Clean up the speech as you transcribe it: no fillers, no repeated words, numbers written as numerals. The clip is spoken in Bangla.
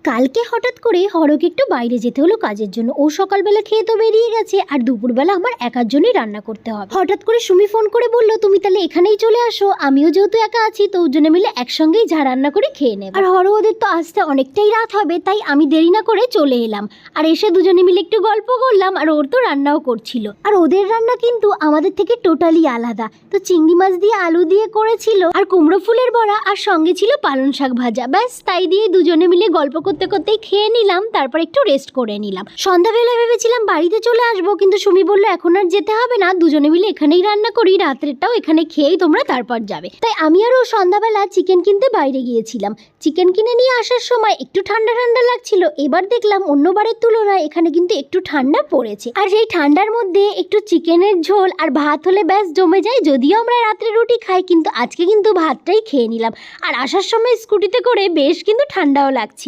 কালকে হঠাৎ করে হরকে একটু বাইরে যেতে হলো কাজের জন্য। ও সকালবেলা খেয়ে তো বেরিয়ে গেছে, আর দুপুরবেলা আমার একার জন্যই রান্না করতে হবে। হঠাৎ করে সুমি ফোন করে বললো, তুমি তাহলে এখানেই চলে আসো, আমিও যেহেতু একা আছি তো দুজনে মিলে একসঙ্গেই যা রান্না করে খেয়ে নেব। আর হর ওদের তো আসতে অনেকটাই রাত হবে, তাই আমি দেরি না করে চলে এলাম। আর এসে দুজনে মিলে একটু গল্প করলাম, আর ওর তো রান্নাও করছিল। আর ওদের রান্না কিন্তু আমাদের থেকে টোটালি আলাদা। তো চিংড়ি মাছ দিয়ে আলু দিয়ে করেছিল, আর কুমড়ো ফুলের বড়া, আর সঙ্গে ছিল পালং শাক ভাজা। ব্যাস তাই দিয়ে দুজনে মিলে গল্প করতে করতেই খেয়ে নিলাম, তারপর একটু রেস্ট করে নিলাম। সন্ধ্যাবেলা ভেবেছিলাম বাড়িতে চলে আসবো, কিন্তু সুমি বললো এখন আর যেতে হবে না, দুজনে মিলে এখানেই রান্না করি, রাত্রেরটাও এখানে খেয়েই তোমরা তারপর যাবে। তাই আমি আর ও সন্ধ্যাবেলা চিকেন কিনতে বাইরে গিয়েছিলাম। চিকেন কিনে নিয়ে আসার সময় একটু ঠান্ডা ঠান্ডা লাগছিল। এবার দেখলাম অন্যবারের তুলনায় এখানে কিন্তু একটু ঠান্ডা পড়েছে। আর সেই ঠান্ডার মধ্যে একটু চিকেনের ঝোল আর ভাত হলে ব্যাস জমে যায়। যদিও আমরা রাত্রে রুটি খাই, কিন্তু আজকে কিন্তু ভাতটাই খেয়ে নিলাম। আর আসার সময় স্কুটিতে করে বেশ কিন্তু ঠান্ডাও লাগছে।